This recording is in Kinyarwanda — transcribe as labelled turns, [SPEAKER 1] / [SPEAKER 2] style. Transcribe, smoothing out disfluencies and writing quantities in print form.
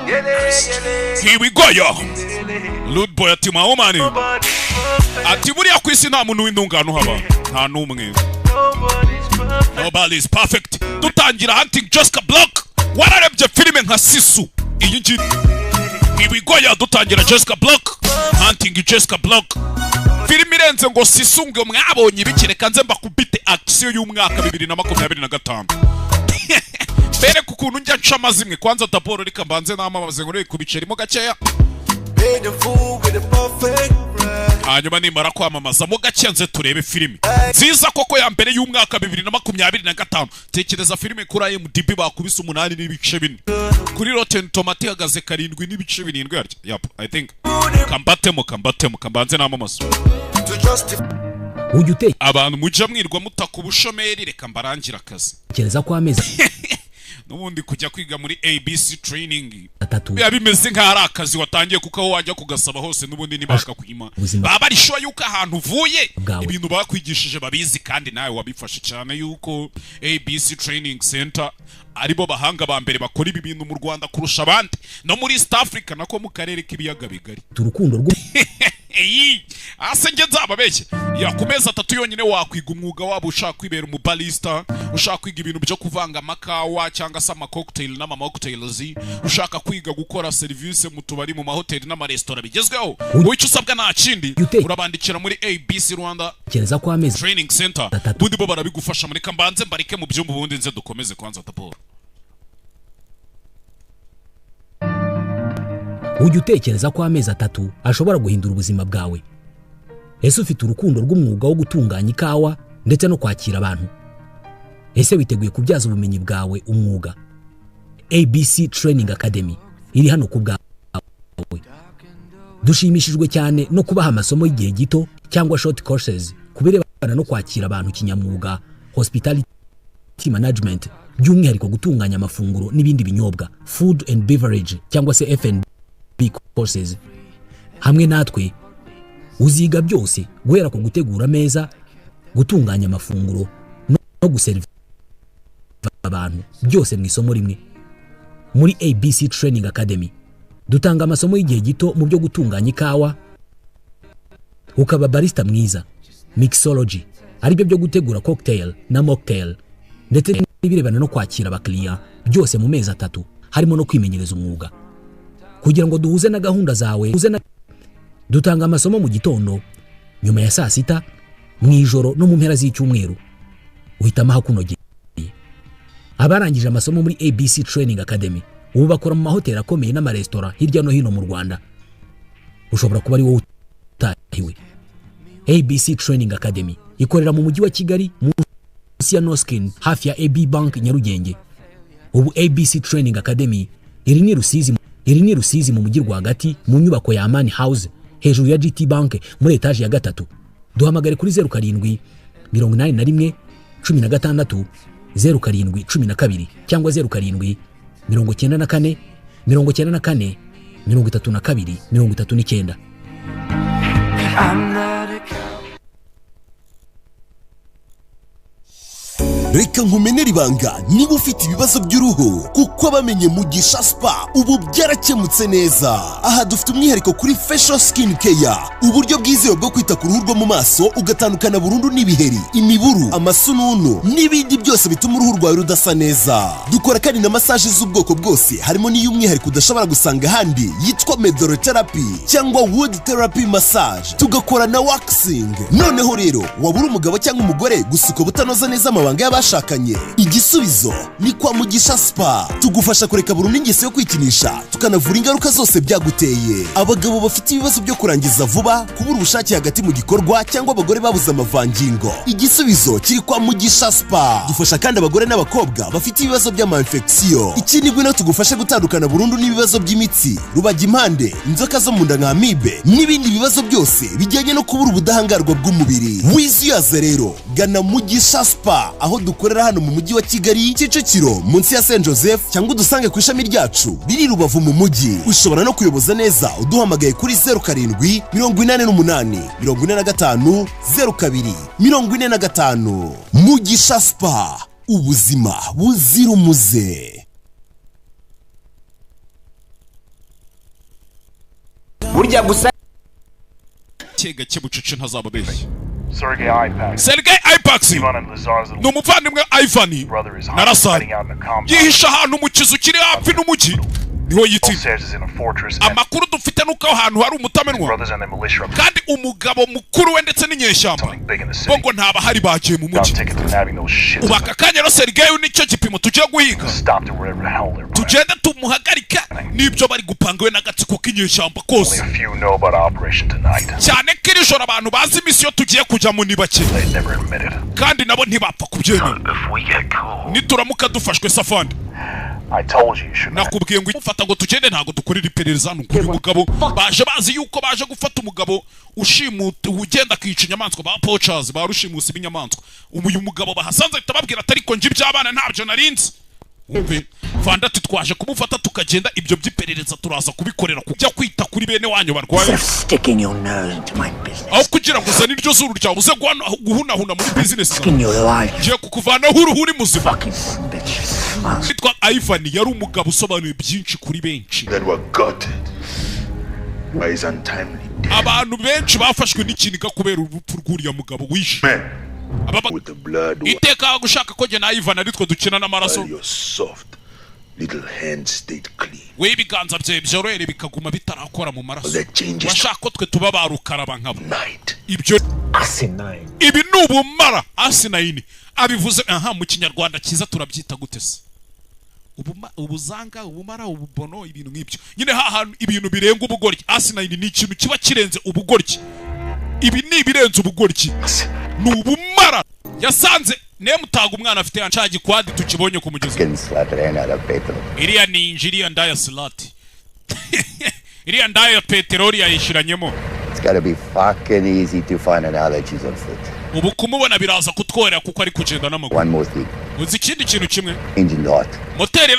[SPEAKER 1] Here we go yo. Lud boy ati maomani. Ati buriya kwisi nta muntu w'indungano haba. Nta numwe. Nobody's perfect. Dutangira hunting Jessica Block. Wararebye filime nka Sisu. Iyi ngi. Here we go yo dutangira Jessica Block. Hunting Jessica Block. Filime irenze ngo Sisu ngo mwabonye ibikireka nze mbakubite action y'umwaka 2025. Bere kukuntu njya nca amazimwe kwanza daboro rika mbanze namamaze ngo kubicirimo gakeya. Hanyuma nimara kwamamaza mu gakenze turebe filime nziza koko ya mbere y'umwaka 2025. Tekereza filime kuri IMDb bakubise 8 n'ibice 4 kuri Rotten Tomatoes ihagaze 7 n'ibice 7 yaryo. Yep, I think kambanze namamaza. Abantu mujya mwirwa mutaka ubushomeri reka mbarangira akazi.
[SPEAKER 2] Kereza kwa meza
[SPEAKER 1] nubundi kujya kwiga muri ABC training biba bimeze nka ari akazi watangiye kuko aho wajya kugasaba hose nubundi nibashaka kwima baba ari sho yuko ahantu uvuye ibintu bakwigishije babizi kandi nawe wabifashe cyane yuko ABC Training Center aribo bahanga ba mbere bakora ibi bintu mu Rwanda kurusha abandi no muri East Africa nako mu karere k'ibiyaga bigari.
[SPEAKER 2] Turukundo rwo
[SPEAKER 1] asenge nzababeshye yakumeza 3 yonyine wakwiga umwuga wabo ushaka kwibera umubalista, ushaka kwiga ibintu byo kuvanga amakawa cyangwa se amacocktail n'amamocktails, ushaka kwiga gukora service mu tubari mu mahoteli n'amaresitora bigezweho. Wico usabwa nta kindi urabandikira muri ABC Rwanda
[SPEAKER 2] kereza kwa meza
[SPEAKER 1] Training Center bundi bo barabigufasha muri kambanze mbarike mu byumba bundi nze dukomeze kwanza taboro.
[SPEAKER 2] Ujye utekereza ko amezi 3 ashobora guhindura ubuzima bwawe. Ese ufite urukundo rw'umwuga wo gutunganya ikawa ndetse no kwakira abantu? Ese witeguye kubyaza ubumenyi bwawe umwuga? ABC Training Academy iri hano ku bwawe. Dushimishijwe cyane no kubaha amasomo y'igihe gito cyangwa short courses kubirebana no kwakira abantu kinyamwuga, hospitality management, by'umwihariko gutunganya amafunguro n'ibindi binyobwa, food and beverage cyangwa se F&B courses. Hamwe natwe uziga byose guhera ku gutegura meza, gutunganya amafunguro no guserva abantu, byose mu isomo rimwe. Muri ABC Training Academy dutanga amasomo y'igihe gito mu byo gutunganya ikawa, ukaba barista mwiza, mixology aribyo byo gutegura cocktail na mocktail, ndetse n'ibirebana no kwakira abakiriya, byose mu mezi 3 harimo no kwimenyereza umwuga. Kugira ngo duhuze na gahunda zawe, dutanga amasomo mu gitondo, nyuma ya saa sita, mu ijoro no mu mpera z'icyumweru. Uhitamo hakunogeye. Abarangije amasomo muri ABC Training Academy ubu bakora mu mahoteli akomeye n'amaresitora hirya no hino mu Rwanda. Ushobora kuba ari wowe utahiwe. ABC Training Academy ikorera mu mujyi wa Kigali munsi ya Noskin hafi ya AB Bank Nyarugenge. Ubu ABC Training Academy iri ni Rusizi mu mujyi rwagati mu nyubako ya Amani House hejuru ya GT Bank muri etage ya 3. Duhamagare kuri 07 81 16 0712 cyangwa 07 94 94 32 39.
[SPEAKER 3] Reka nkumenera ibanga niba ufite ibibazo by'uruhu kuko bamenye Mugisha Spa ubu byarakemutse neza. Aha dufite umwihariko kuri facial skin care, uburyo bwizewe bwo kwita ku ruhu rwo mu maso ugatandukana burundu n'ibiheri, imiburu, amasununu n'ibindi byose bituma uruhu rwawe rudasa neza. Dukora kandi na massage z'ubwoko bwose, harimo n'iy'umwihariko udashobora gusanga handi yitwa medorotherapy cyangwa wood therapy massage. Tugakora na waxing. Noneho rero wabura umugabo cyangwa umugore gusuka butanoza neza amabanga y'abashakanye, igisubizo ni kwa Mugisha Spa. Tugufasha kureka burundu ingeso yo kwikinisha, tukanavura ingaruka zose byaguteye. Abagabo bafite ibibazo byo kurangiza vuba, kubura ubushake hagati mu gikorwa cyangwa abagore babuze amavangingo, igisubizo kiri kwa Mugisha Spa. Dufasha kandi abagore n'abakobwa bafite ibibazo by'amanfection. Ikindi ngwino tugufashe gutandukana burundu n'ibibazo by'imitsi, rubagimpande, inzoka zo mu nda nka amibe n'ibindi bibazo byose bijyanye no kubura ubudahangarwa bw'umubiri. Wiziyaze rero gana Mugisha Spa aho dukorera hano mu mujyi wa Kigali Kicukiro munsi ya Saint Joseph, cyangwa dusange ku ishami ryacu riri Rubavu mu mujyi. Ushobora no kuyoboza neza uduhamagaye kuri 07 88 45 02 45. Mugisha Spa, ubuzima buzira umuze.
[SPEAKER 4] burya gusa
[SPEAKER 1] kega cyebucece ntazababeshye.
[SPEAKER 5] Sergei Ipax
[SPEAKER 1] ni umuvandimwe Ivan narasani yihisha ahantu mu kizu kiri hafi n'umujyi niho yitsinda. Amakuru dufite nuko aho hantu hari umutamenwa kandi umugabo mukuru we ndetse n'inyeshyamba bo ngo ntaba hari bagiye mu mujyi. Ubu aka kanya rero Sergei nicyo gipimo tugiye guhiga, tugende tumuhagarika n'ibyo bari gupanga we n'agatsiko k'inyeshyamba kose, cyane ko iri joro abantu bazi imisiyo tugiye kujyamo ni bake kandi nabo ntibapfa kubyemera. Nituramuka dufashwe Safandi, nakubwiye ngo ufata ngo tugende ntago dukorera iperereza hano kuri mugabo. Baje bazi yuko baje gufata umugabo ushimuta ugenda akica inyamaswa ba poachers ba rushimusi b'inyamaswa. Uyu mugabo bahasanze ahita babwira atari ko nje iby'abana ntabyo narinzi. Umve Fanda twaje kumufata tukagenda ibyo by'iperereza turaza kubikorera kujya kwita kuri bene wanyu barwaye. Aho kugira ngo uzane iryo zuru ryawe uze guhunahuna muri business je kukuvanaho uruhuri muzima. Nitwa Ivan yari umugabo usobanuye byinshi kuri benshi. Abantu benshi bafashwe n'ikiniga kubera urupfu rw'uriya mugabo wishe. Iteka gushaka ko jye na Ivan aritwe dukina n'amaraso. We ibiganza bye byorohere bikaguma bitarakora mu maraso. Washaka ko twe tuba barukaraba nkabo. Ibyo ibi n'ubumara asinayini abivuze mu kinyarwanda cyiza turabyita gute se? Ubuzanga, ubumara, ububono, ibintu nk'ibyo. Nyine hahantu ibintu birenga ubugoryi. Asinayini ni ikintu kiba kirenze ubugoryi. Ibi ni ibirenze ubugoryi. Ni ubumara. Yasanze nemutaga umwana afite yancaji kwadi tukibonye ku mugezi. Iriya ni injiriya ndaya Slati. Iriya ndaya peteroli yayishiranyemo.
[SPEAKER 6] It's got to be fucking easy to find analogies on foot.
[SPEAKER 1] Ubu kumubona biraza kutworera kuko ari kugenda n'amaguru.
[SPEAKER 6] One more thing.
[SPEAKER 1] Uzi ikindi kintu kimwe?
[SPEAKER 6] Engine hot.
[SPEAKER 1] Moteri